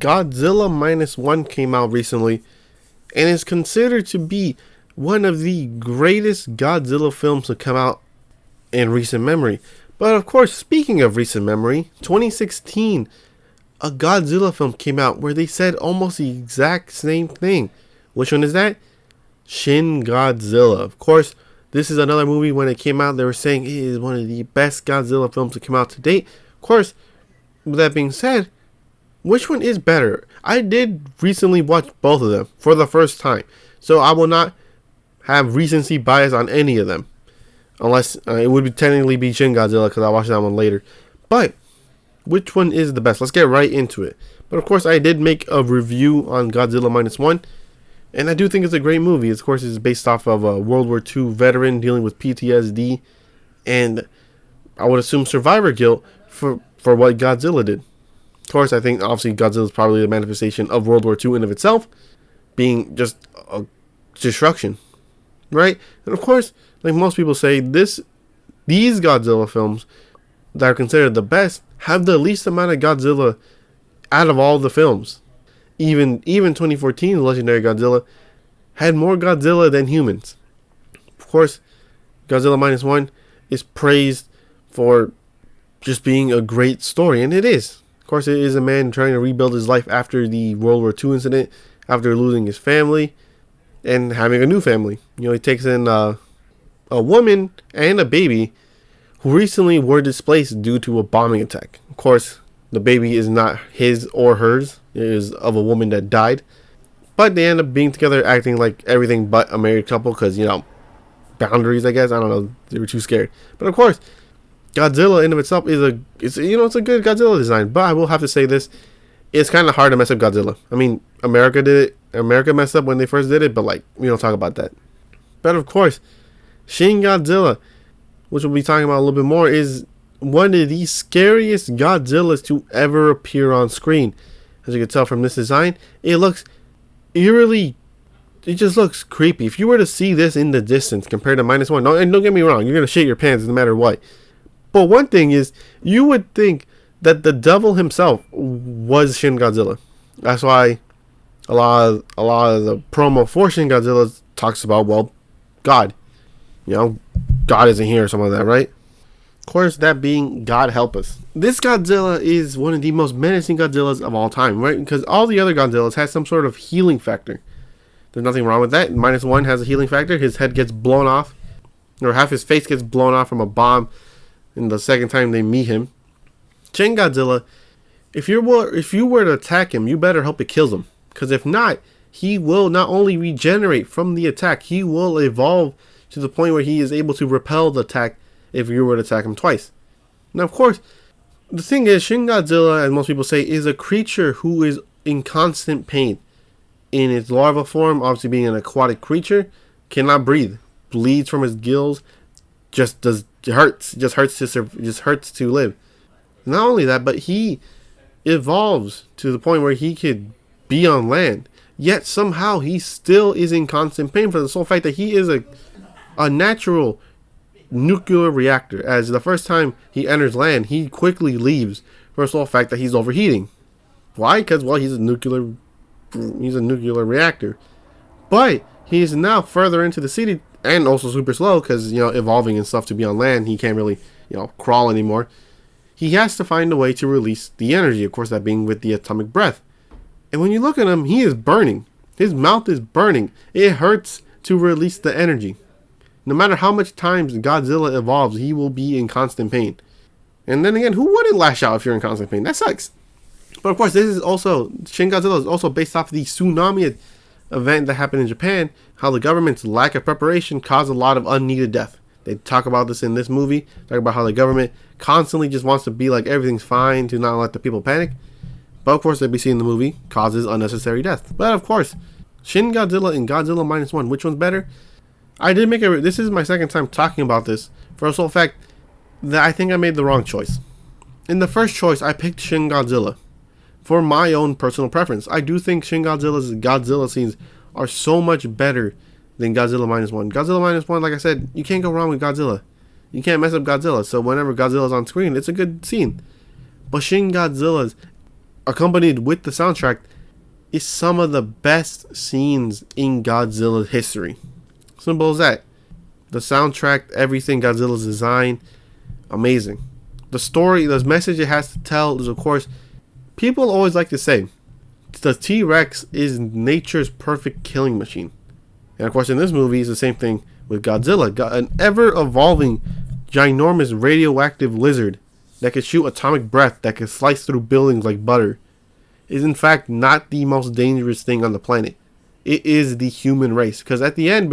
Godzilla Minus One came out recently and is considered to be one of the greatest Godzilla films to come out in recent memory. But of course, speaking of recent memory, 2016, a Godzilla film came out where they said almost the exact same thing. Which one is that? Shin Godzilla. Of course, this is another movie. When it came out, they were saying it is one of the best Godzilla films to come out to date. Of course, with that being said, which one is better? I did recently watch both of them for the first time, so I will not have recency bias on any of them, unless it would technically be Shin Godzilla because I watched that one later. But which one is the best? Let's get right into it. But of course, I did make a review on Godzilla Minus One, and I do think it's a great movie. Of course, it's based off of a World War II veteran dealing with PTSD, and I would assume survivor guilt for what Godzilla did. Of course, I think obviously Godzilla is probably the manifestation of World War II in of itself, being just a destruction, right? And of course, like most people say, these Godzilla films that are considered the best have the least amount of Godzilla out of all the films. Even 2014's Legendary Godzilla had more Godzilla than humans. Of course, Godzilla Minus One is praised for just being a great story, and it is. Of course, it is a man trying to rebuild his life after the World War II incident, after losing his family and having a new family. He takes in a woman and a baby who recently were displaced due to a bombing attack. Of course, the baby is not his or hers. It is of a woman that died. But they end up being together, acting like everything but a married couple because, boundaries, I guess. I don't know. They were too scared. But of course, Godzilla in of itself it's a good Godzilla design, but I will have to say this: it's kind of hard to mess up Godzilla. I mean, America did it. America messed up when they first did it, but we don't talk about that. But of course, Shin Godzilla, which we'll be talking about a little bit more, is one of the scariest Godzillas to ever appear on screen. As you can tell from this design, it looks eerily. It just looks creepy. If you were to see this in the distance compared to Minus One, and don't get me wrong, you're gonna shit your pants no matter what. But one thing is, you would think that the devil himself was Shin Godzilla. That's why a lot of the promo for Shin Godzilla talks about, well, God. God isn't here or something like that, right? Of course, that being God help us. This Godzilla is one of the most menacing Godzillas of all time, right? Because all the other Godzillas has some sort of healing factor. There's nothing wrong with that. Minus One has a healing factor. His head gets blown off, or half his face gets blown off from a bomb. In the second time they meet him, Shin Godzilla, if you were to attack him, you better hope it kills him. Because if not, he will not only regenerate from the attack, he will evolve to the point where he is able to repel the attack if you were to attack him twice. Now, of course, the thing is, Shin Godzilla, as most people say, is a creature who is in constant pain. In its larva form, obviously being an aquatic creature, cannot breathe, bleeds from his gills, just hurts to live. Not only that, but he evolves to the point where he could be on land, yet somehow he still is in constant pain for the sole fact that he is a natural nuclear reactor. As the first time he enters land, he quickly leaves for the sole fact that he's overheating. Why? Because he's a nuclear reactor. But he is now further into the city. And also super slow because, evolving and stuff to be on land, he can't really, crawl anymore. He has to find a way to release the energy, of course, that being with the atomic breath. And when you look at him, he is burning. His mouth is burning. It hurts to release the energy. No matter how much times Godzilla evolves, he will be in constant pain. And then again, who wouldn't lash out if you're in constant pain? That sucks. But of course, Shin Godzilla is also based off the tsunami event that happened in Japan, how the government's lack of preparation caused a lot of unneeded death. They talk about this in this movie, talk about how the government constantly just wants to be like everything's fine to not let the people panic. But of course, as we see in the movie, causes unnecessary death. But of course, Shin Godzilla and Godzilla Minus One, which one's better? I did make this is my second time talking about this, for the sole fact that I think I made the wrong choice. In the first choice, I picked Shin Godzilla. For my own personal preference, I do think Shin Godzilla's Godzilla scenes are so much better than Godzilla Minus One. Godzilla Minus One, like I said, you can't go wrong with Godzilla. You can't mess up Godzilla. So whenever Godzilla's on screen, it's a good scene. But Shin Godzilla's accompanied with the soundtrack, is some of the best scenes in Godzilla's history. Simple as that. The soundtrack, everything, Godzilla's design, amazing. The story, the message it has to tell is, of course, people always like to say, the T-Rex is nature's perfect killing machine. And of course, in this movie, it's the same thing with Godzilla. An ever-evolving, ginormous radioactive lizard that can shoot atomic breath that can slice through buildings like butter is in fact not the most dangerous thing on the planet. It is the human race. Because at the end,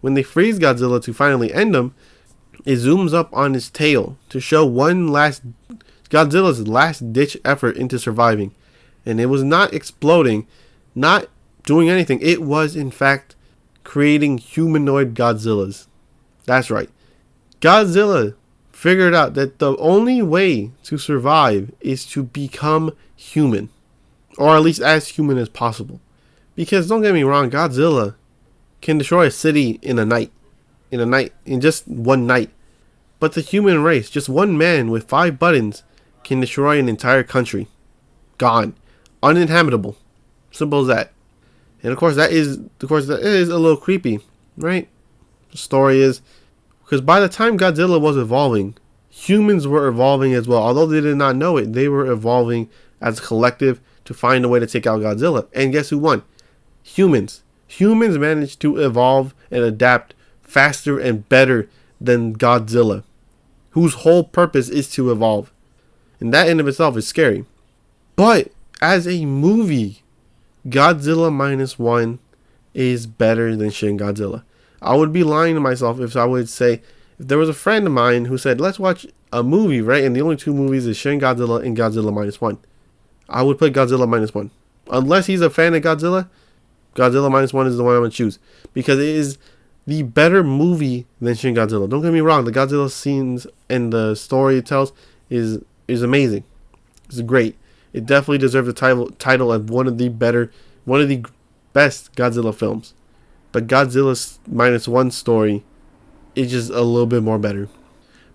when they freeze Godzilla to finally end him, it zooms up on his tail to show Godzilla's last ditch effort into surviving. And it was not exploding, not doing anything. It was in fact creating humanoid Godzillas. That's right. Godzilla figured out that the only way to survive is to become human. Or at least as human as possible. Because don't get me wrong, Godzilla can destroy a city in in just one night. But the human race, just one man with 5 buttons, can destroy an entire country. Gone. Uninhabitable. Simple as that. And of course that is a little creepy, right? The story is, because by the time Godzilla was evolving, humans were evolving as well. Although they did not know it, they were evolving as a collective to find a way to take out Godzilla. And guess who won? Humans. Humans managed to evolve and adapt faster and better than Godzilla, whose whole purpose is to evolve. And that in of itself is scary. But as a movie, Godzilla Minus One is better than Shin Godzilla. I would be lying to myself if I would say, if there was a friend of mine who said, let's watch a movie, right? And the only 2 movies is Shin Godzilla and Godzilla Minus One. I would put Godzilla Minus One. Unless he's a fan of Godzilla, Godzilla Minus One is the one I'm going to choose. Because it is the better movie than Shin Godzilla. Don't get me wrong, the Godzilla scenes and the story it tells is amazing. It's great. It definitely deserves the title of one of the best Godzilla films. But Godzilla's Minus One story is just a little bit more better.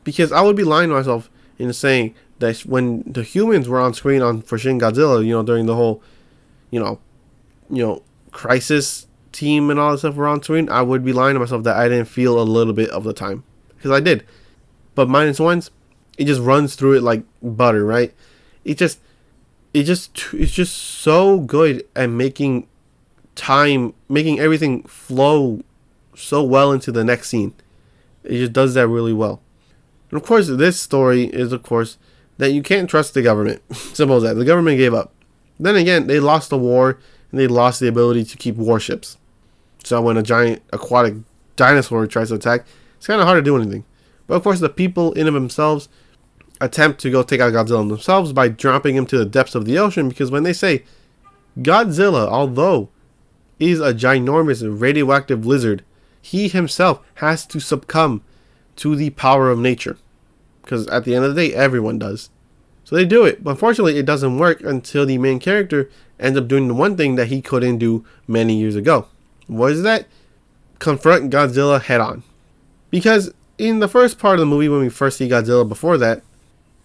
Because I would be lying to myself in saying that when the humans were on screen for Shin Godzilla, during the whole, crisis team and all that stuff were on screen, I would be lying to myself that I didn't feel a little bit of the time. Because I did. But Minus Ones, it just runs through it like butter, right? It's just so good at making everything flow so well into the next scene. It just does that really well. And of course, this story is, of course, that you can't trust the government. Simple as that. The government gave up. Then again, they lost the war, and they lost the ability to keep warships. So when a giant aquatic dinosaur tries to attack, it's kind of hard to do anything. But of course, the people in of themselves attempt to go take out Godzilla themselves by dropping him to the depths of the ocean, because when they say Godzilla, although is a ginormous radioactive lizard, he himself has to succumb to the power of nature. Because at the end of the day, everyone does. So they do it. But unfortunately, it doesn't work until the main character ends up doing the one thing that he couldn't do many years ago. What is that? Confront Godzilla head on. Because in the first part of the movie, when we first see Godzilla before that,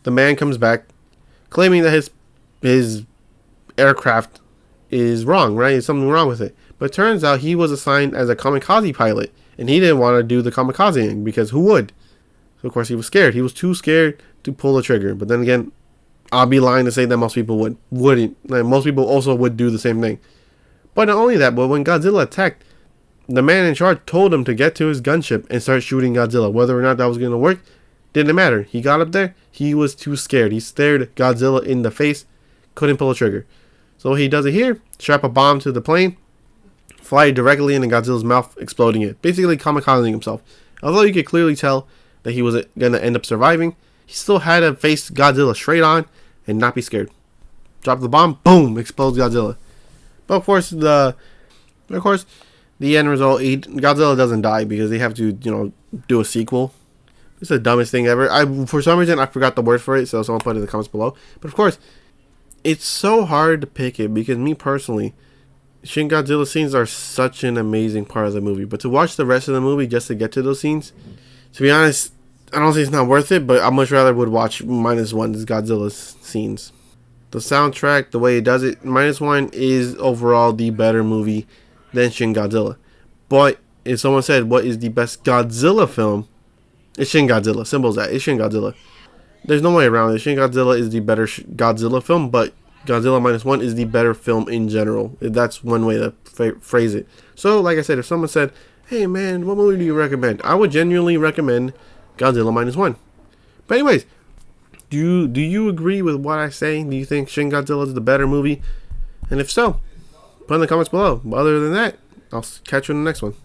the man comes back claiming that his aircraft is wrong, right? There's something wrong with it. But it turns out he was assigned as a kamikaze pilot, and he didn't want to do the kamikazing, because who would? So of course he was scared. He was too scared to pull the trigger. But then again, I'll be lying to say that most people wouldn't. Like, most people also would do the same thing. But not only that, but when Godzilla attacked, the man in charge told him to get to his gunship and start shooting Godzilla. Whether or not that was going to work, didn't matter. He got up there, he was too scared. He stared Godzilla in the face, couldn't pull a trigger. So he does it here, strap a bomb to the plane, fly directly into Godzilla's mouth, exploding it. Basically kamikazing himself. Although you could clearly tell that he was going to end up surviving, he still had to face Godzilla straight on and not be scared. Drop the bomb, boom, explodes Godzilla. But of course, the end result, Godzilla doesn't die because they have to, do a sequel. It's the dumbest thing ever. For some reason, I forgot the word for it, so someone put it in the comments below. But of course, it's so hard to pick it because me personally, Shin Godzilla scenes are such an amazing part of the movie. But to watch the rest of the movie just to get to those scenes, to be honest, I don't think it's not worth it, but I much rather would watch -1's Godzilla's scenes. the soundtrack, the way it does it, -1 is overall the better movie than Shin Godzilla. But if someone said, what is the best Godzilla film? It's Shin Godzilla. Simple as that. It's Shin Godzilla. There's no way around it. Shin Godzilla is the better Godzilla film, but Godzilla -1 is the better film in general. That's one way to phrase it. So, like I said, if someone said, hey man, what movie do you recommend? I would genuinely recommend Godzilla -1. But anyways, do you agree with what I say? Do you think Shin Godzilla is the better movie? And if so, put in the comments below. But other than that, I'll catch you in the next one.